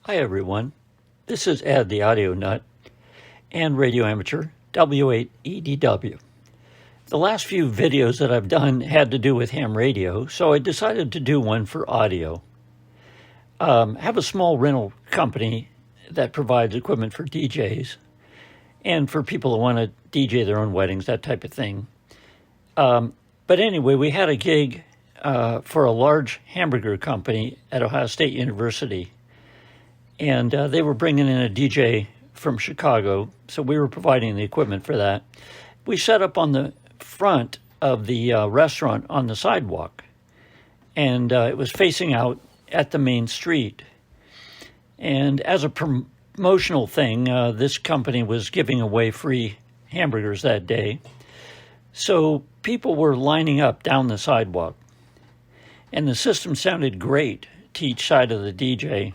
Hi everyone, this is Ed the Audio Nut and Radio Amateur W8EDW. The last few videos that I've done had to do with ham radio, so I decided to do one for audio. I have a small rental company that provides equipment for DJs and for people who want to DJ their own weddings, that type of thing. But anyway, we had a gig for a large hamburger company at Ohio State University. And they were bringing in a DJ from Chicago, so we were providing the equipment for that. We set up on the front of the restaurant on the sidewalk, and it was facing out at the main street. And as a promotional thing, this company was giving away free hamburgers that day. So people were lining up down the sidewalk, and the system sounded great to each side of the DJ.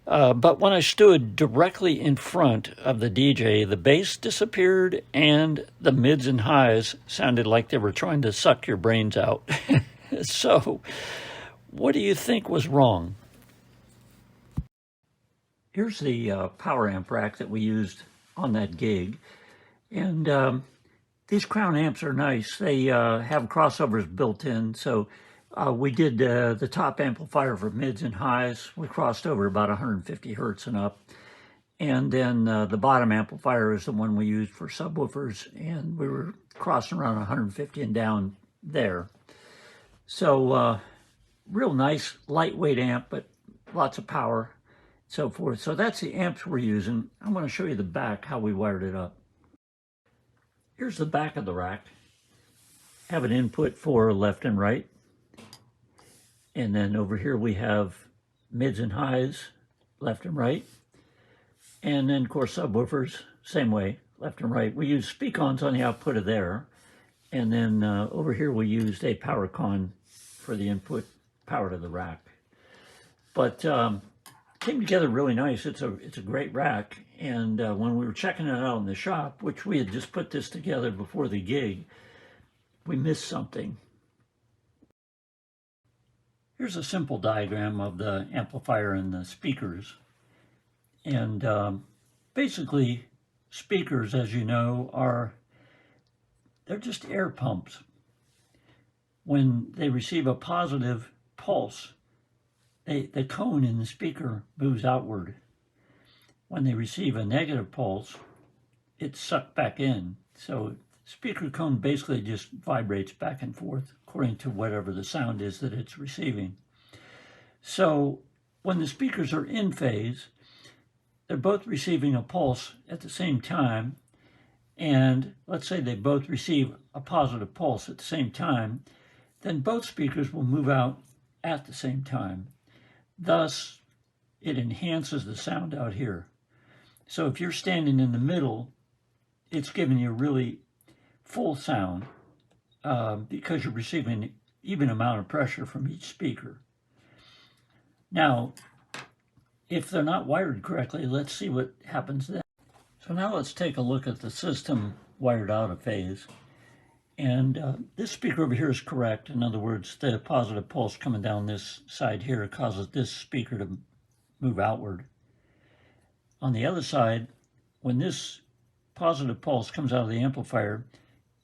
But when I stood directly in front of the DJ, the bass disappeared and the mids and highs sounded like they were trying to suck your brains out. So, what do you think was wrong? Here's the power amp rack that we used on that gig. And these Crown amps are nice. They have crossovers built in, so we did the top amplifier for mids and highs. We crossed over about 150 hertz and up. And then the bottom amplifier is the one we used for subwoofers, and we were crossing around 150 and down there. So real nice, lightweight amp, but lots of power, so forth. So that's the amps we're using. I'm going to show you the back, how we wired it up. Here's the back of the rack. Have an input for left and right. And then over here we have mids and highs, left and right. And then, of course, subwoofers, same way, left and right. We use speak-ons on the output of there. And then over here we used a power con for the input power to the rack. But came together really nice. It's a great rack. And when we were checking it out in the shop, which we had just put this together before the gig, we missed something. Here's a simple diagram of the amplifier and the speakers. And basically, speakers, as you know, they're just air pumps. When they receive a positive pulse, the cone in the speaker moves outward. When they receive a negative pulse, it's sucked back in. So speaker cone basically just vibrates back and forth according to whatever the sound is that it's receiving. So when the speakers are in phase, they're both receiving a pulse at the same time. And let's say they both receive a positive pulse at the same time, then both speakers will move out at the same time. Thus, it enhances the sound out here. So if you're standing in the middle, it's giving you really full sound because you're receiving an even amount of pressure from each speaker. Now, if they're not wired correctly, let's see what happens then. So now let's take a look at the system wired out of phase. And this speaker over here is correct. In other words, the positive pulse coming down this side here causes this speaker to move outward. On the other side, when this positive pulse comes out of the amplifier,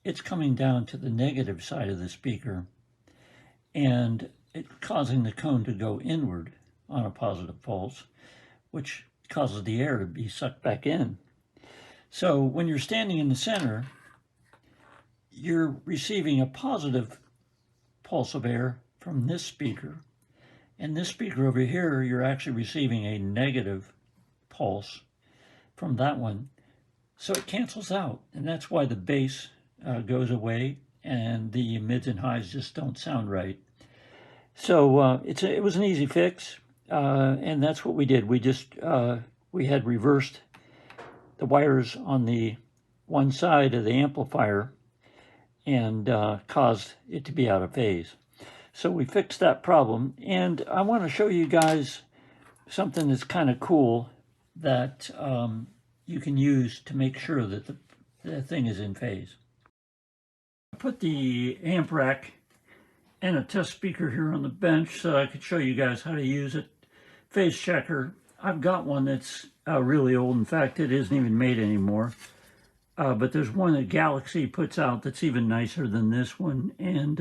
it's coming down to the negative side of the speaker, and it's causing the cone to go inward on a positive pulse, which causes the air to be sucked back in. So when you're standing in the center, you're receiving a positive pulse of air from this speaker, and this speaker over here, you're actually receiving a negative pulse from that one. So it cancels out, and that's why the bass goes away and the mids and highs just don't sound right. So it was an easy fix, and that's what we did. We had reversed the wires on the one side of the amplifier and caused it to be out of phase. So we fixed that problem, and I want to show you guys something that's kind of cool that you can use to make sure that the thing is in phase. I put the amp rack and a test speaker here on the bench so I could show you guys how to use it. Phase checker. I've got one that's really old. In fact, it isn't even made anymore. But there's one that Galaxy puts out that's even nicer than this one. And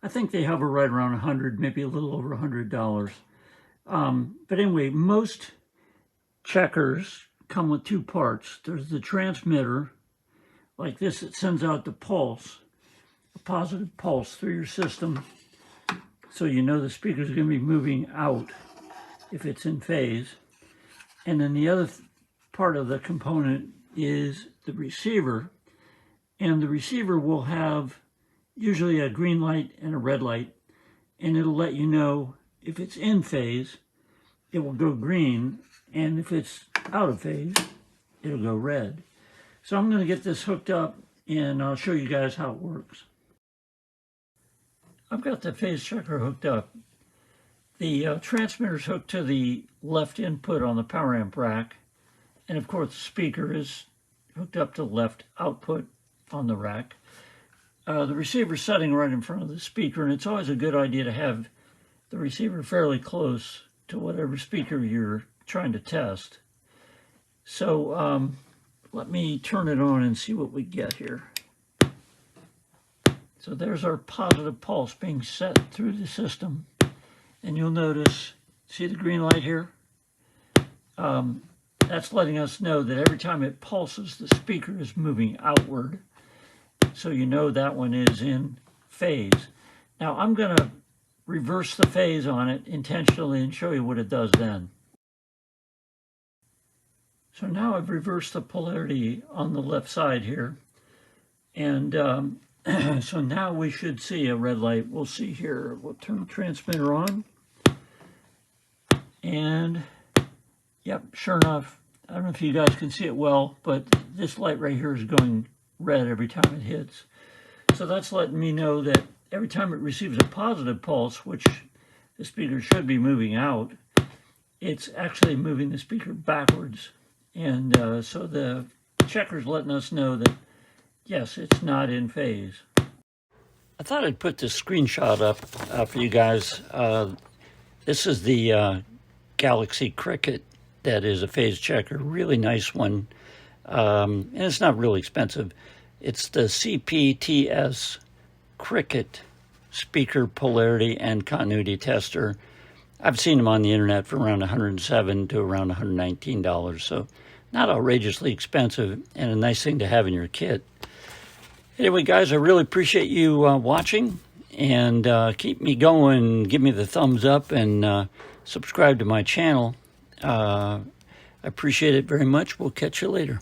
I think they hover right around 100, maybe a little over $100. But anyway, most checkers come with two parts. There's the transmitter, like this, it sends out the pulse, a positive pulse through your system. So you know the speaker's going to be moving out if it's in phase. And then the other part of the component is the receiver. And the receiver will have usually a green light and a red light. And it'll let you know if it's in phase, it will go green. And if it's out of phase, it'll go red. So I'm going to get this hooked up and I'll show you guys how it works. I've got the phase checker hooked up. The transmitter is hooked to the left input on the power amp rack. And of course the speaker is hooked up to the left output on the rack. The receiver is sitting right in front of the speaker, and it's always a good idea to have the receiver fairly close to whatever speaker you're trying to test. So let me turn it on and see what we get here. So there's our positive pulse being set through the system. And you'll notice, see the green light here? That's letting us know that every time it pulses, the speaker is moving outward. So you know that one is in phase. Now I'm going to reverse the phase on it intentionally and show you what it does then. So now I've reversed the polarity on the left side here. And so now we should see a red light. We'll see here. We'll turn the transmitter on. And, yep, sure enough, I don't know if you guys can see it well, but this light right here is going red every time it hits. So that's letting me know that every time it receives a positive pulse, which the speaker should be moving out, it's actually moving the speaker backwards. And so the checker's letting us know that, yes, it's not in phase. I thought I'd put this screenshot up for you guys. This is the Galaxy Cricket that is a phase checker, really nice one. And it's not really expensive. It's the CPTS Cricket Speaker Polarity and Continuity Tester. I've seen them on the internet for around $107 to around $119, so not outrageously expensive and a nice thing to have in your kit. Anyway, guys, I really appreciate you watching, and keep me going, give me the thumbs up, and subscribe to my channel. I appreciate it very much. We'll catch you later.